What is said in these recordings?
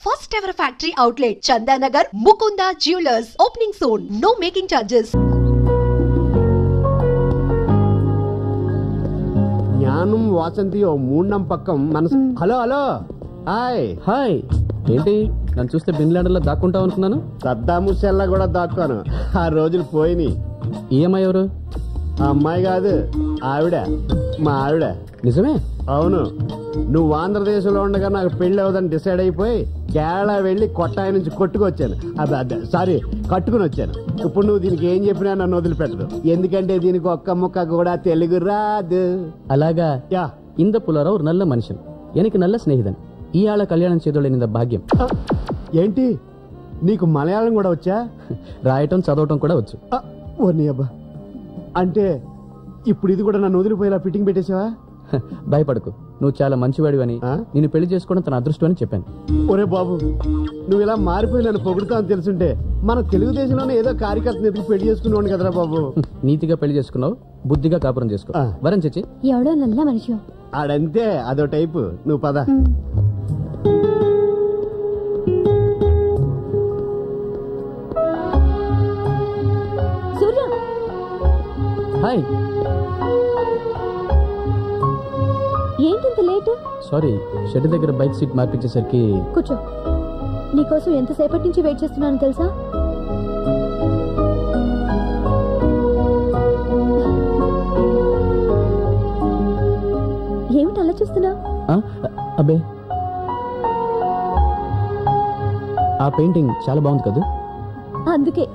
First ever factory outlet, Chandanagar, Mukunda Jewelers, opening soon. No making charges. జ్ఞానం వాసంతి ఓ మూఢం పక్కం మనసు. Hello hello hi hi. ఏంటి నన్ను చూస్తే bin లాడన్లో దాక్కుంటావు అనుకున్నాను. సద్దాము సెల్లా కూడా దాక్కాను. ఆ రోజులు పోయినాయి. ఈ అమ్మాయి ఎవరు? ఆ అమ్మాయి కాదు, ఆవిడ మా ఆవిడ. నిజమే? అవును. నువ్వు ఆంధ్రదేశంలో ఉండగా నాకు పెళ్లి అవదని డిసైడ్ అయిపోయి కేరళ వెళ్లి కొట్టాయి నుంచి కొట్టుకొచ్చాను. సారీ, కట్టుకుని వచ్చాను. ఇప్పుడు నువ్వు దీనికి ఏం చెప్పినా నన్ను వదిలిపెట్టదు. ఎందుకంటే దీనికి ఒక్క ముక్క కూడా తెలుగు రాదు. అలాగా? యా. இந்த புலரா ஒரு நல்ல மனுஷன், எனக்கு நல்ல స్నేహితుడు. ఈ ఆళ కళ్యాణం చేదోళ్ళ భాగ్యం. ఏంటి, నీకు మలయాళం కూడా వచ్చా? రాయటం చదవటం కూడా వచ్చు. ఓ నీ అబ్బా, అంటే ఇప్పుడు ఇది కూడా నన్ను వదిలిపోయేలా ఫిట్టింగ్ పెట్టేసావా? భయపడకు, నువ్వు చాలా మంచివాడివి అని, నేను పెళ్లి చేసుకోవడం తన అదృష్టం అని చెప్పాను. ఒరే బాబు, నువ్వు ఇలా మారిపోయి నన్ను పొగుడుతా అని తెలుసుంటే మన తెలుగుదేశంలోనే ఏదో కార్యకర్తను ఎదుగు పెళ్లి చేసుకునేవాడిని కదరా బాబు. నీతిగా పెళ్లి చేసుకున్నావు, బుద్ధిగా కాపురం చేసుకో. వరం చచ్చి ఎవడో నల్ల మనిషి ఆడంతే, అదో టైపు. నువ్వు పద. సూర్య. హాయ్. ఏంటింత లేటు? సారీ, షెడ్ దగ్గర బైక్ సీట్ మార్పించేసరికి. కూర్చో. నీకోసం ఎంతసేపటి నుంచి వెయిట్ చేస్తున్నాను తెలుసా? ఏమిటి అలా చూస్తున్నావు? అబ్బే, ఆ పెయింటింగ్ చాలా బాగుంది కదా. అందుకే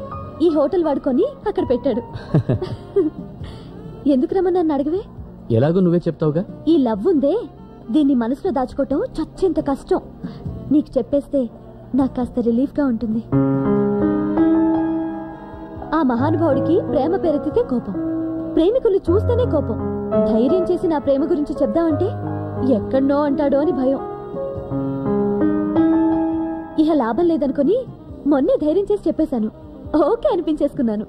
ఈ హోటల్ వాడుకొని అక్కడ పెట్టాడు. ఎందుకు రమ్మని నన్ను అడగవే? ఎలాగో నువ్వే చెప్తావుగా. ఈ లవ్ ఉందే, దీన్ని మనసులో దాచుకోవటం చచ్చేంత కష్టం. నీకు చెప్పేస్తే నాకు కాస్త రిలీఫ్ గా ఉంటుంది. ఆ మహానుభావుడికి ప్రేమ పేరెత్తితే కోపం, ప్రేమికులు చూస్తేనే కోపం. ధైర్యం చేసి నా ప్రేమ గురించి చెప్దామంటే ఎక్కడనో అంటాడో అని భయం. ఇహ లాభం లేదనుకుని మొన్నే ధైర్యం చేసి చెప్పేశాను. ఓకే అనిపించేసుకున్నాను.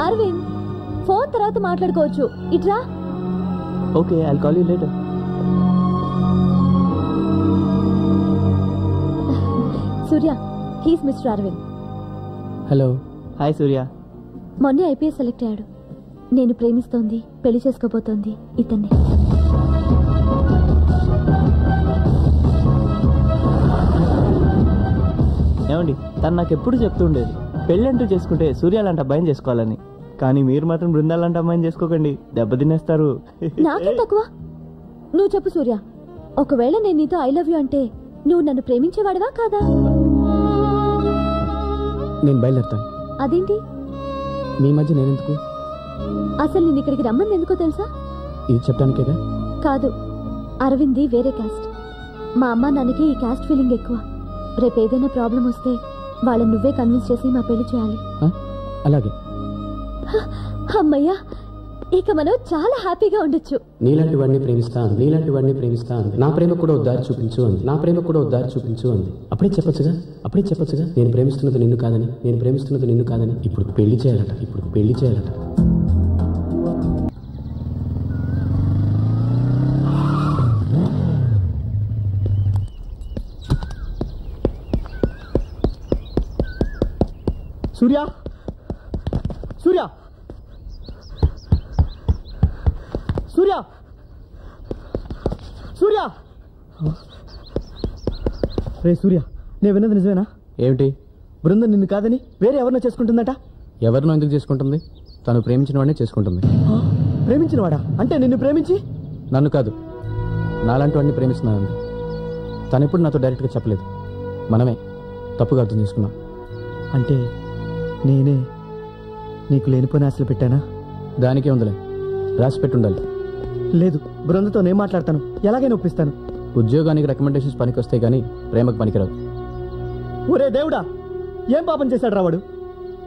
అరవింద్, ఫోన్ తర్వాత మాట్లాడుకోవచ్చు. ఇట్రా. Okay, I'll call you later. Surya, he's mister Aravind. Hello. Hi Surya. మొన్నే ఐపీఎస్ సెలెక్ట్ అయ్యాడు. నేను ప్రేమిస్తోంది, పెళ్లి చేసుకోబోతోంది ఇతన్ని. ఏమండి, తను నాకు ఎప్పుడు చెప్తుండేది పెళ్ళంటూ చేసుకుంటే సూర్యాలంట అబ్బాయిని చేసుకోవాలని. కానీ మీరు మాత్రం బృందాలంట అమ్మాయిని చేసుకోకండి, దెబ్బతినేస్తారు. నాకేం తక్కువ? నువ్వు చెప్పు సూర్య, ఒకవేళ నేను నీతో ఐ లవ్ యూ అంటే నువ్వు నన్ను ప్రేమించేవాడివా కాదా? నేను బయలుదేరుతాను. అదేంటి? మీ మధ్య నేనెందుకు? అసలు నేను ఇక్కడికి రమ్మని ఎందుకో తెలుసా? ఇది చెప్పడానికేగా. కాదు, అరవింద్ది వేరే క్యాస్ట్. మా అమ్మ నాన్నకి ఈ క్యాస్ట్ ఫీలింగ్ ఎక్కువ. రేపు ఏదైనా ప్రాబ్లం వస్తే వాళ్ళని నువ్వే కన్విన్స్ చేసి మా పెళ్లి చేయాలి. అలాగే. అమ్మయ్యా, ఇక మనం చాలా హ్యాపీగా ఉండొచ్చు. నీలాంటి వాడిని ప్రేమిస్తాను, నీలాంటి వాడిని ప్రేమిస్తాను, నా ప్రేమ కూడా దారి చూపించు అంది, నా ప్రేమ కూడా దారి చూపించు అంది. అప్పుడే చెప్పొచ్చుగా, అప్పుడే చెప్పొచ్చుగా నేను ప్రేమిస్తున్నది నిన్ను కాదని, నేను ప్రేమిస్తున్నది నిన్ను కాదని. ఇప్పుడు పెళ్లి చేయాలట, ఇప్పుడు పెళ్లి చేయాలట. సూర్య, సూర్య, సూర్య, సూర్య. రే సూర్య, నేను విన్నది నిజమేనా? ఏమిటి? బృందం నిన్ను కాదని వేరే ఎవరినో చేసుకుంటుందట. ఎవరినో ఎందుకు చేసుకుంటుంది? తను ప్రేమించిన వాడినే చేసుకుంటుంది. ప్రేమించిన వాడా? అంటే నిన్ను ప్రేమించి? నన్ను కాదు, నాలాంటి వాడిని ప్రేమిస్తున్నానండి. తను ఎప్పుడు నాతో డైరెక్ట్గా చెప్పలేదు, మనమే తప్పుగా అర్థం చేసుకున్నాం. అంటే నేనే నీకు లేనిపోయిన ఆశలు పెట్టానా? దానికే ఉందిలే, రాసి పెట్టుండాలి. లేదు, బృందతో నేను మాట్లాడతాను, ఎలాగైనా ఒప్పిస్తాను. ఉద్యోగానికి రికమెండేషన్స్ పనికి వస్తాయి కానీ ప్రేమకు పనికిరావు. ఒరే దేవుడా, ఏం పాపం చేశాడు రావాడు?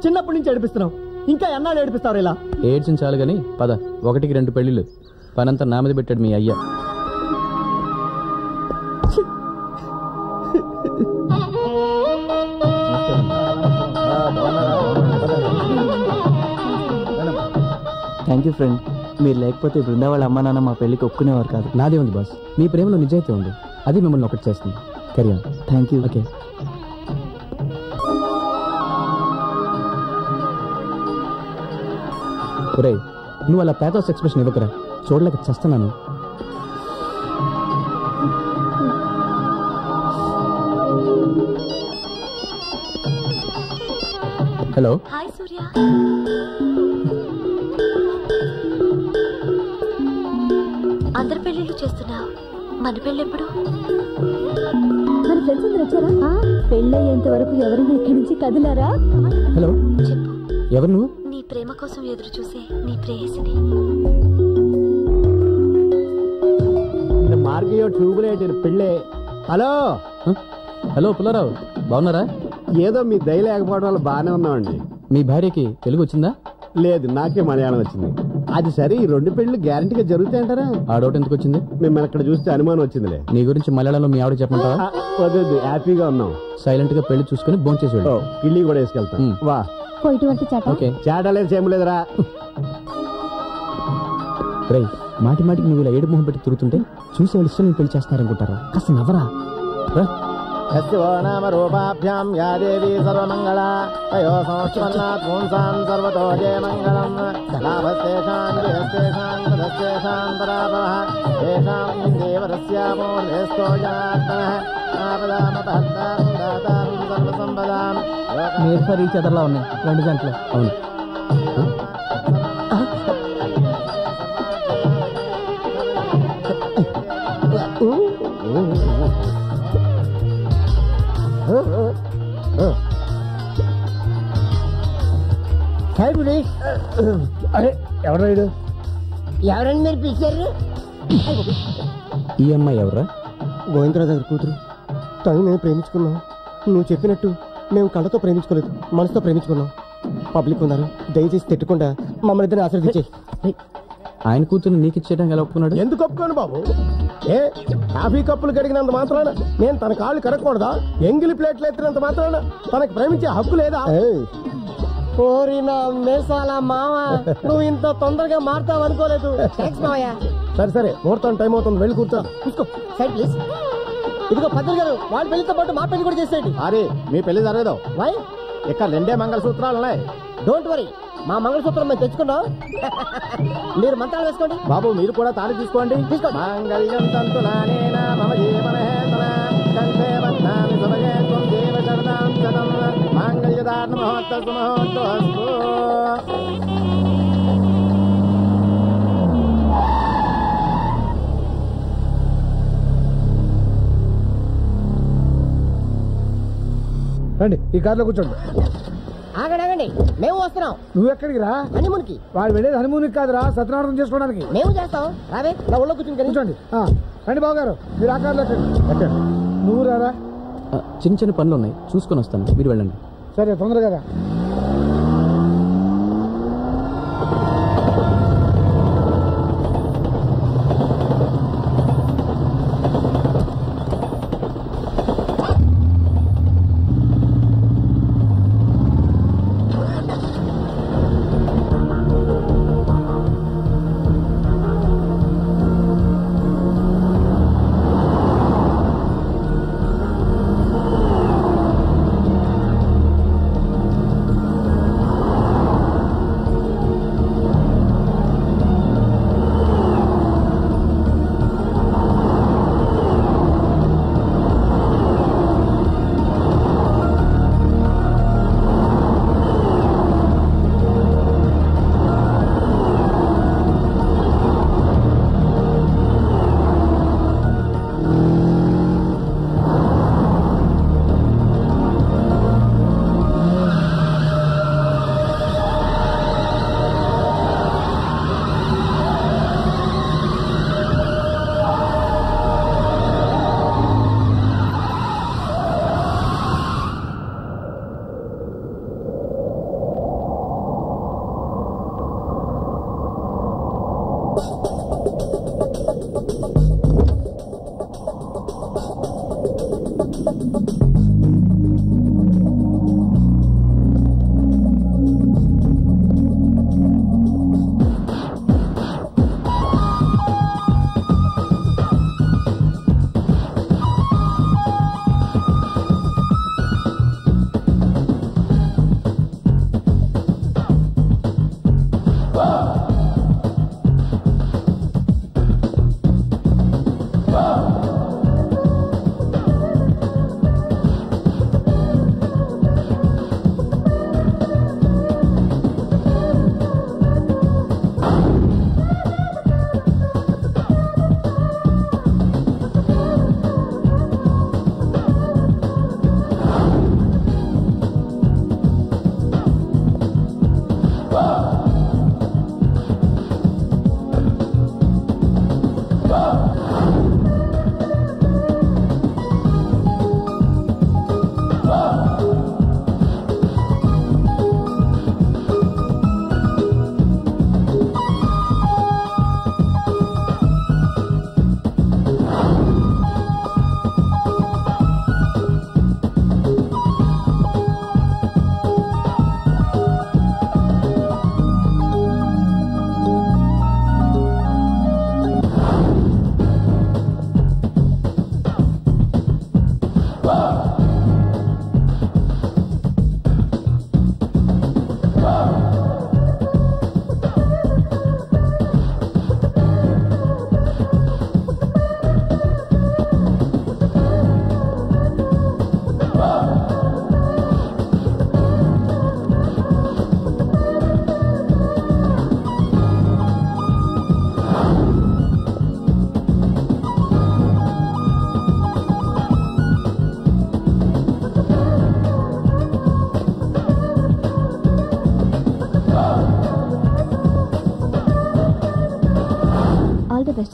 చిన్నప్పటి నుంచి ఏడిపిస్తున్నావు, ఇంకా ఎన్నాళ్ళు ఏడిపిస్తావు? ఇలా ఏడ్చించాలి కానీ పద, 1కి 2 పెళ్లిళ్ళు. పనంతా నా మీద పెట్టాడు మీ అయ్యా. Thank you friend. మీరు లేకపోతే బృందా వాళ్ళ అమ్మ నాన్న మా పెళ్ళికి ఒప్పుకునేవారు కాదు. నాదే ఉంది బాస్, మీ ప్రేమలో నిజాయితీ ఉంది, అది మిమ్మల్ని ఒకటి చేస్తుంది. కెరియర్. Thank you. ఓకే. ఒరేయ్, నువ్వు అలా ప్యాథోస్ ఎక్స్ప్రెషన్ ఇవ్వకరా, చూడలేక చస్తున్నాను. హలో. హాయ్ సూర్య. అందరి పెళ్ళిళ్ళు చేస్తున్నావు, మన పెళ్ళి ఎప్పుడు? మన ఫ్రెండ్స్ అందరు వచ్చారా? పెళ్ళయ్యేంత వరకు ఎవరైనా ఇక్కడి నుంచి కదిలారా? హలో, చెప్పు. ఎవరు నువ్వు? నీ ప్రేమ కోసం ఎదురు చూసే నీ ప్రేయసిని. మార్గయో ట్యూబ్లైట్ పెళ్ళే. హలో హలో పుల్లారావు, బాగున్నారా? ఏదో మీ దయ లేకపోవడం వల్ల బాగానే ఉన్నామండి. మీ భార్యకి తెలుగు వచ్చిందా? లేదు, నాకే మలయాళం వచ్చింది. అది సరే, ఈ 2 పెళ్లి గ్యారంటీగా జరుగుతాయంటారా? ఆ డౌట్ ఎందుకు వచ్చింది? మిమ్మల్ని ఇక్కడ చూస్తే అనుమానం వచ్చిందిలే. నీ గురించి మలయాళంలో మీ ఆవిడ చెప్పమంటావా? వద్దు, హ్యాపీగా ఉన్నాం. సైలెంట్ గా పెళ్లి చూసుకుని భోంచేసి చేసేవాడు. కిళ్ళి కూడా వేసుకెళ్తాం. వా. ఓకే. చాటలేదు, చేయలేదురా. రేయ్, మాటి మాటికి నువ్వు ఇలా ఏడు మొహం పెట్టి తిరుగుతుంటే చూసే వాళ్ళు ఇష్టం పెళ్లి చేస్తారనుకుంటారా? కాస్త నవ్వరా. నామ రూపాభ్యాం యా దేవీ సర్వమంగళ అయో సంస్పన్నాత్ పుంసాం సర్వతో జయ మంగళం లాభస్తేషాం జయస్తేషాం తదస్తేషాం పరాపరః తేషాం దేవరస్యామో నేస్తో జనార్దనః ఆపదామపహర్తారం దాతారం సర్వసంపదాం. మీరు ఫర్ ఈచ్ అదర్లా ఉన్నాయి 2 గంటలు. అవును. అరే, ఎవరు రైడు? ఎవరని మీరు పిలిచారు? ఈ అమ్మాయి ఎవరా? గోవిందరావు గారి కూతురు. తను మేము ప్రేమించుకున్నాం. నువ్వు చెప్పినట్టు మేము కళ్ళతో ప్రేమించుకోలేదు, మనసుతో ప్రేమించుకున్నాం. పబ్లిక్ ఉన్నారు, దయచేసి తిట్టకుండా మమ్మల్ని ఇద్దరిని ఆశీర్వదించే. ఆయన కూతురు నీకు ఇచ్చేయడానికి ఎలా ఒప్పుకున్నాడు? ఎందుకు ఒప్పుకోను బాబు? ఏ కాఫీ కప్పులు కడిగినంత మాత్రాన నేను తన కాళ్ళు కడగకూడదా? ఎంగిలి ప్లేట్లు ఎత్తినంత మాత్రాన తనకు ప్రేమించే హక్కు లేదా? ఓరి నా మేసాల మామ, నువ్వు ఇంత తొందరగా మారుతావు అనుకోలేదు. సరే సరే, ముహూర్తం టైం అవుతుంది, వెళ్ళి కూర్చో. చూసుకో సైడ్ ప్లీజ్. ఇదిగో పద్దెలు గారు, వాళ్ళ పెళ్లితో పాటు మా పెళ్లి కూడా చేసేయండి. అరే, మీ పెళ్లి జరగదు. వై? ఇక్కడ 2 మంగళసూత్రాలు ఉన్నాయి. డోంట్ వరీ, మా మంగళసూత్రం మేము తెచ్చుకున్నాం. మీరు మంత్రాలు వేసుకోండి. బాబు, మీరు కూడా తాళి తీసుకోండి. తీసుకోండి. మాంగళ్యం తంతు నానేన మమ జీవన హేతన కంఠే బధ్నామి సుభగే త్వం దేవ శరణాం శతం మాంగళ్యదార్ణ మహోత్తర మహోత్తరస్తు. రండి, ఈ కార్లో కూర్చోండి. ఆగండి, మేము వస్తున్నాం. నువ్వు ఎక్కడికి రా? హనీమూన్కి. వాడు వెళ్ళేది హనీమూన్కి కాదురా, సత్యనారాయణ చేసుకోవడానికి. మేము చేస్తాం. రావే, నా ఒళ్ళో కూర్చోండి. రండి బాబు గారు, మీరు ఆ కార్లో ఎక్కండి. నువ్వు రారా? చిన్న చిన్న పనులు ఉన్నాయి, చూసుకొని వస్తాను, మీరు వెళ్ళండి. సరే, తొందరగా రా.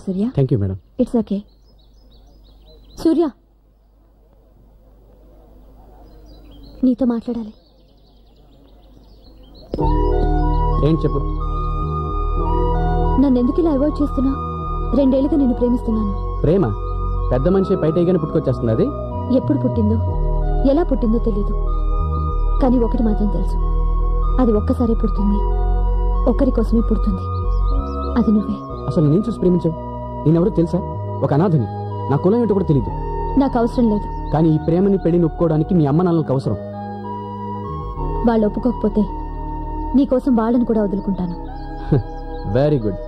Surya. Thank you madam. It's okay. Surya, నీతో మాట్లాడాలి. ఏంటి చెప్పు. నన్ను ఎందుకు ఇలా అవాయిడ్ చేస్తున్నావు? 2 ఏళ్లుగా నిన్ను ప్రేమిస్తున్నాను. ప్రేమ పెద్ద మనిషి బయటగానే పుట్టుకొచ్చేస్తుంది. అది ఎప్పుడు పుట్టిందో ఎలా పుట్టిందో తెలీదు, కానీ ఒకటి మాత్రం తెలుసు, అది ఒక్కసారే పుడుతుంది, ఒక్కరి కోసమే పుడుతుంది, అది నువ్వే. అసలు నేను చూసి ప్రేమించావు. నేనెవరో తెలుసా? ఒక అనాథని. నా కులం ఏంటో కూడా తెలీదు. నాకు అవసరం లేదు. కానీ ఈ ప్రేమని పెళ్లిని ఒప్పుకోవడానికి మీ అమ్మ నాన్నలకు అవసరం. వాళ్ళు ఒప్పుకోకపోతే నీకోసం వాళ్ళని కూడా వదులుకుంటాను. Very good.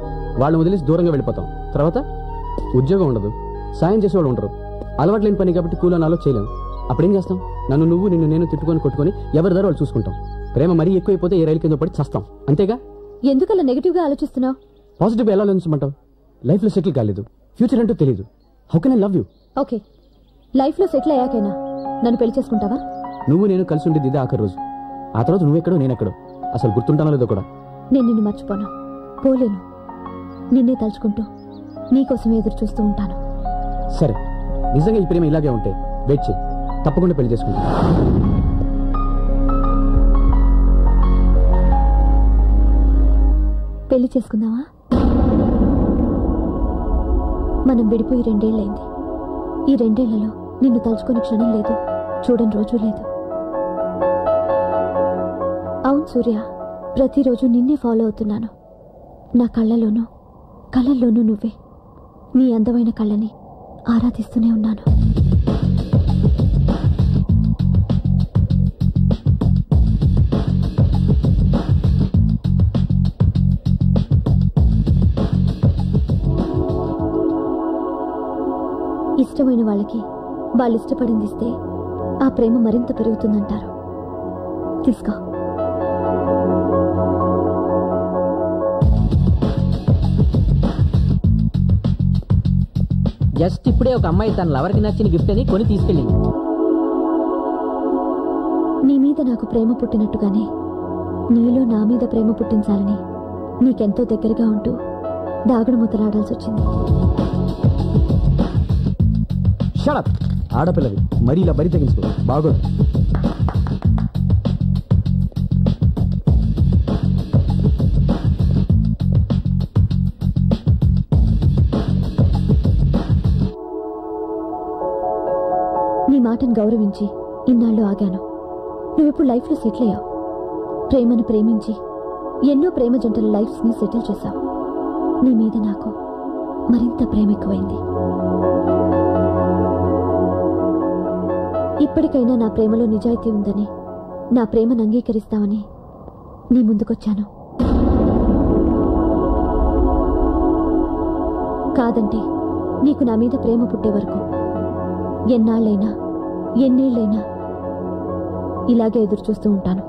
వాళ్ళని వదిలేసి దూరంగా వెళ్ళిపోతాం. తర్వాత ఉద్యోగం ఉండదు, సాయం చేసేవాళ్ళు ఉండరు, అలవాటు లేని పని కాబట్టి కూలనాలో చేయలేం. అప్పుడేం చేస్తాం? నన్ను నువ్వు నిన్ను నేను తిట్టుకొని కొట్టుకొని ఎవరి దారి వాళ్ళు చూసుకుంటాం. ప్రేమ మరీ ఎక్కువైపోతే ఏ రైలు కింద పడి చస్తాం. అంతేగా? ఎందుకలా నెగిటివ్ గా ఆలోచిస్తున్నావు? పాజిటివ్గా ఎలా ఆలోచించమంటావు? లైఫ్లో సెటిల్ కాలేదు, ఫ్యూచర్ అంటూ తెలియదు. How can I love you? Okay, life లో సెటిల్ అయ్యాకైనా నన్ను పెళ్లి చేసుకుంటావా? నువ్వు నేను కలిసి ఉండేది ఇదే ఆఖరి రోజు. ఆ తర్వాత నువ్వెక్కడో నేనెక్కడో. అసలు గుర్తుంటానో లేదో కూడా. నేను నిన్ను మర్చిపోను, పోలేను. నిన్నే తలుచుకుంటూ నీకోసమే ఎదురు చూస్తూ ఉంటాను. సరే, నిజంగా ఈ ప్రేమ ఇలాగే ఉంటే వెయిట్ చేయి, తప్పకుండా పెళ్లి చేసుకుంటా. పెళ్లి చేసుకుందావా? మనం విడిపోయి 2 ఏళ్లైంది. ఈ 2 ఏళ్లలో నిన్ను తలుచుకునే క్షణం లేదు, చూడని రోజు లేదు. అవును సూర్య, ప్రతిరోజు నిన్నే ఫాలో అవుతున్నాను. నా కళ్ళలోనూ కళ్ళల్లోనూ నువ్వే. నీ అందమైన కళ్ళని ఆరాధిస్తూనే ఉన్నాను. ఇష్టమైన వాళ్ళకి వాళ్ళు ఇష్టపడింది ఇస్తే ఆ ప్రేమ మరింత పెరుగుతుందంటారు. తీసుకో. జస్ట్ ఇప్పుడే ఒక అమ్మాయి తన లవర్కి నచ్చిన గిఫ్ట్ అని కొని తీసుకెళ్ళింది. నీ మీద నాకు ప్రేమ పుట్టినట్టుగానే నీలో నా మీద ప్రేమ పుట్టించాలని నీకెంతో దగ్గరగా ఉంటూ దాగుడు ముద్దలాడాల్సి వచ్చింది. Shut up. ఆడపిల్లవి మరీ ఇలా బరి తగ్గించుకో, బాగోదు. నీ మాటను గౌరవించి ఇన్నాళ్ళు ఆగాను. నువ్విప్పుడు లైఫ్లో సెటిల్ అయ్యావు. ప్రేమను ప్రేమించి ఎన్నో ప్రేమ జంటల లైఫ్స్ని సెటిల్ చేశావు. నీ మీద నాకు మరింత ప్రేమ ఎక్కువైంది. ఇప్పటికైనా నా ప్రేమలో నిజాయితీ ఉందని, నా ప్రేమను అంగీకరిస్తావని నీ ముందుకొచ్చాను. కాదంటే నీకు నా మీద ప్రేమ పుట్టే వరకు ఎన్నాళ్ళైనా ఎన్నేళ్ళైనా ఇలాగే ఎదురు చూస్తూ ఉంటాను.